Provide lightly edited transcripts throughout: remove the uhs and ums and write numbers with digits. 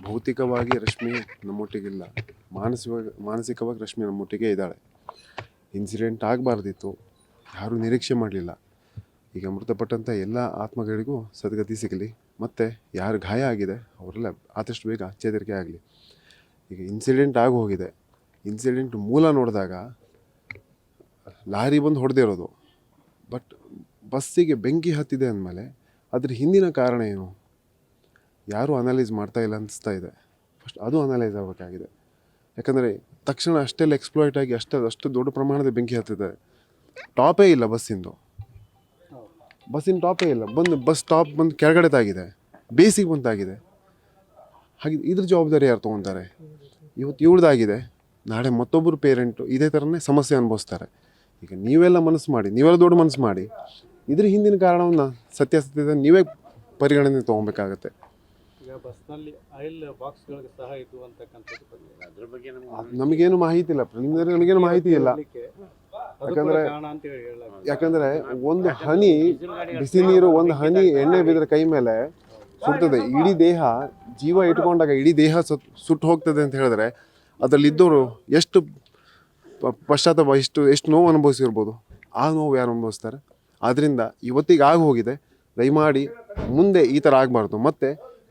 ಭೌತಿಕವಾಗಿ ರಶ್ಮಿ ನಮ್ಮೊಟ್ಟಿಗಿಲ್ಲ, ಮಾನಸಿಕವಾಗಿ ರಶ್ಮಿ ನಮ್ಮೊಟ್ಟಿಗೆ ಇದ್ದಾಳೆ. ಇನ್ಸಿಡೆಂಟ್ ಆಗಬಾರ್ದಿತ್ತು, ಯಾರೂ ನಿರೀಕ್ಷೆ ಮಾಡಲಿಲ್ಲ. ಈಗ ಮೃತಪಟ್ಟಂಥ ಎಲ್ಲ ಆತ್ಮಗಳಿಗೂ ಸದ್ಗತಿ ಸಿಗಲಿ, ಮತ್ತು ಯಾರು ಗಾಯ ಆಗಿದೆ ಅವರೆಲ್ಲ ಆದಷ್ಟು ಬೇಗ ಚೇತರಿಕೆ ಆಗಲಿ. ಈಗ ಇನ್ಸಿಡೆಂಟ್ ಆಗಿ ಹೋಗಿದೆ. ಇನ್ಸಿಡೆಂಟ್ ಮೂಲ ನೋಡಿದಾಗ ಲಾರಿ ಬಂದು ಹೊಡೆದಿರೋದು, ಬಟ್ ಬಸ್ಸಿಗೆ ಬೆಂಕಿ ಹತ್ತಿದೆ ಅಂದಮೇಲೆ ಅದ್ರ ಹಿಂದಿನ ಕಾರಣ ಏನು ಯಾರೂ ಅನಲೈಸ್ ಮಾಡ್ತಾ ಇಲ್ಲ ಅನಿಸ್ತಾ ಇದೆ. ಫಸ್ಟ್ ಅದು ಅನಲೈಸ್ ಆಗಬೇಕಾಗಿದೆ. ಯಾಕಂದರೆ ತಕ್ಷಣ ಅಷ್ಟೆಲ್ಲ ಎಕ್ಸ್ಪ್ಲಾಯ್ಟ್ ಆಗಿ ಅಷ್ಟು ದೊಡ್ಡ ಪ್ರಮಾಣದ ಬೆಂಕಿ ಹತ್ತಿದೆ. ಟಾಪೇ ಇಲ್ಲ ಬಸ್ಸಿನ ಟಾಪೇ ಇಲ್ಲ. ಬಸ್ ಟಾಪ್ ಬಂದು ಕೆಳಗಡೆ ತಾಗಿದೆ, ಬೇಸಿಗೆ ಬಂತಾಗಿದೆ. ಹಾಗೆ ಇದ್ರ ಜವಾಬ್ದಾರಿ ಯಾರು ತೊಗೊತಾರೆ? ಇವತ್ತು ಇವ್ರದ್ದಾಗಿದೆ, ನಾಳೆ ಮತ್ತೊಬ್ಬರು ಪೇರೆಂಟು ಇದೇ ಥರನೇ ಸಮಸ್ಯೆ ಅನುಭವಿಸ್ತಾರೆ. ಈಗ ನೀವೆಲ್ಲ ಮನಸ್ಸು ಮಾಡಿ, ನೀವೆಲ್ಲ ದೊಡ್ಡ ಮನಸ್ಸು ಮಾಡಿ ಇದ್ರ ಹಿಂದಿನ ಕಾರಣವನ್ನು ಸತ್ಯಾಸತ್ಯತೆ ನೀವೇ ಪರಿಗಣನೆ ತೊಗೊಬೇಕಾಗತ್ತೆ. ಈಗ ಬಸ್ನಲ್ಲಿ ಆಯಿಲ್ ಬಾಕ್ಸ್ಗಳಿಗೆ ಸಹ ಇದು ಅಂತಕ್ಕಂಥದ್ದು ಅದ್ರ ಬಗ್ಗೆ ನಮಗೇನು ಮಾಹಿತಿ ಇಲ್ಲ, ಪ್ರಿಲಿಮಿನರಿ ನಮಗೇನು ಮಾಹಿತಿ ಇಲ್ಲ. ಯಾಕಂದರೆ ಒಂದು ಹನಿ ಬಿಸಿ ನೀರು, ಒಂದು ಹನಿ ಎಣ್ಣೆ ಬಿದ್ದರೆ ಕೈ ಮೇಲೆ ಸುಡ್ತದೆ. ಇಡೀ ದೇಹ, ಜೀವ ಇಟ್ಕೊಂಡಾಗ ಇಡೀ ದೇಹ ಸುಟ್ಟು ಹೋಗ್ತದೆ ಅಂತ ಹೇಳಿದ್ರೆ ಅದರಲ್ಲಿದ್ದವರು ಎಷ್ಟು ಪಶ್ಚಾತ್ತಾಪ, ಎಷ್ಟು ನೋವು ಅನುಭವಿಸಿರ್ಬೋದು. ಆ ನೋವು ಯಾರು ಅನುಭವಿಸ್ತಾರೆ? ಆದ್ದರಿಂದ ಇವತ್ತಿಗೆ ಆಗಿ ಹೋಗಿದೆ. ದಯಮಾಡಿ ಮುಂದೆ ಈ ಥರ ಆಗಬಾರ್ದು. ಮತ್ತು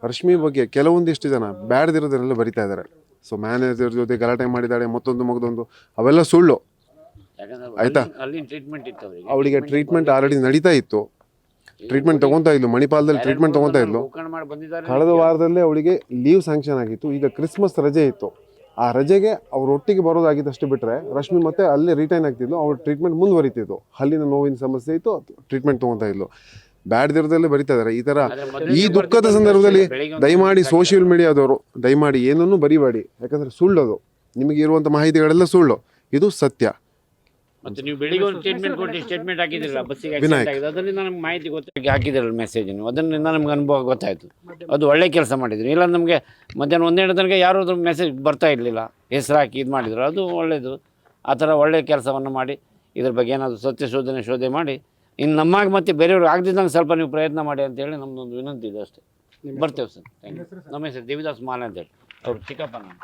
ರಶ್ಮಿ ಬಗ್ಗೆ ಕೆಲವೊಂದಿಷ್ಟು ಜನ ಬ್ಯಾಡ್ದಿರೋದನ್ನೆಲ್ಲ ಬರಿತಾ ಇದ್ದಾರೆ. ಸೊ ಮ್ಯಾನೇಜರ್ ಜೊತೆ ಗಲಾಟೆ ಮಾಡಿದ್ದಾಳೆ, ಮಗದೊಂದು ಅವೆಲ್ಲ ಸುಳ್ಳು. ಆಯಿತಾ? ಅವಳಿಗೆ ಟ್ರೀಟ್ಮೆಂಟ್ ಆಲ್ರೆಡಿ ನಡೀತಾ ಇತ್ತು, ಟ್ರೀಟ್ಮೆಂಟ್ ತೊಗೊತಾ ಇದ್ಲು, ಮಣಿಪಾಲದಲ್ಲಿ ಟ್ರೀಟ್ಮೆಂಟ್ ತೊಗೊತಾ ಇದ್ಲು. ಕಳೆದ ವಾರದಲ್ಲೇ ಅವಳಿಗೆ ಲೀವ್ ಸ್ಯಾಂಕ್ಷನ್ ಆಗಿತ್ತು. ಈಗ ಕ್ರಿಸ್ಮಸ್ ರಜೆ ಇತ್ತು, ಆ ರಜೆಗೆ ಅವ್ರು ಒಟ್ಟಿಗೆ ಬರೋದಾಗಿತ್ತು. ಅಷ್ಟು ಬಿಟ್ಟರೆ ರಶ್ಮಿ ಮತ್ತೆ ಅಲ್ಲೇ ರಿಟೈನ್ ಆಗ್ತಿದ್ಲು, ಅವ್ರ ಟ್ರೀಟ್ಮೆಂಟ್ ಮುಂದುವರಿತಿದ್ದು. ಹಲ್ಲಿನ ನೋವಿನ ಸಮಸ್ಯೆ ಇತ್ತು, ಟ್ರೀಟ್ಮೆಂಟ್ ತೊಗೊತಾ ಇದ್ಲು. ಬ್ಯಾಡ್ದಿರೋದಲ್ಲೇ ಬರಿತಾ ಇದ್ದಾರೆ. ಈ ಥರ ಈ ದುಃಖದ ಸಂದರ್ಭದಲ್ಲಿ ದಯಮಾಡಿ ಸೋಷಿಯಲ್ ಮೀಡಿಯಾದವರು ದಯಮಾಡಿ ಏನನ್ನೂ ಬರಿಬೇಡಿ. ಯಾಕಂದರೆ ಸುಳ್ಳದು, ನಿಮಗೆ ಇರುವಂಥ ಮಾಹಿತಿಗಳೆಲ್ಲ ಸುಳ್ಳು, ಇದು ಸತ್ಯ. ಮತ್ತೆ ನೀವು ಬೆಳಿಗ್ಗೆ ಒಂದು ಸ್ಟೇಟ್ಮೆಂಟ್ ಹಾಕಿದಿರಲ್ಲ ಬಸ್ಸಿಗೆ ಆಕ್ಸಿಡೆಂಟ್ ಆಗಿದೆ, ಅದರಿಂದ ನಮ್ಗೆ ಮಾಹಿತಿ ಗೊತ್ತಾಗಿ ಹಾಕಿದಿರಲ್ಲ ಮೆಸೇಜ್, ಅದರಿಂದ ನಮ್ಗೆ ಅನುಭವ ಗೊತ್ತಾಯಿತು. ಅದು ಒಳ್ಳೆ ಕೆಲಸ ಮಾಡಿದ್ರು. ಇಲ್ಲ ನಮಗೆ ಮಧ್ಯಾಹ್ನ 1-2 ತನಕ ಯಾರೂ ಅದ್ರ ಮೆಸೇಜ್ ಬರ್ತಾ ಇರಲಿಲ್ಲ, ಹೆಸರು ಹಾಕಿ ಇದು ಮಾಡಿದ್ರು. ಅದು ಒಳ್ಳೆಯದು. ಆ ಥರ ಒಳ್ಳೆಯ ಕೆಲಸವನ್ನು ಮಾಡಿ ಇದ್ರ ಬಗ್ಗೆ ಏನಾದರೂ ಶೋಧೆ ಮಾಡಿ ಇನ್ನು ನಮ್ಮಾಗಿ ಮತ್ತೆ ಬೇರೆಯವ್ರು ಆಗದಿದ್ದಂಗೆ ಸ್ವಲ್ಪ ನೀವು ಪ್ರಯತ್ನ ಮಾಡಿ ಅಂತೇಳಿ ನಮ್ಮದೊಂದು ವಿನಂತಿ ಇದೆ ಅಷ್ಟೇ. ಬರ್ತೇವೆ ಸರ್. Thank you. ನಮ್ಮ ಹೆಸರು ದೇವಿದಾಸ್ ಮಾಲೆ ಅಂತೇಳಿ, ಅವ್ರು ಚಿಕ್ಕಪ್ಪ ನಾನು.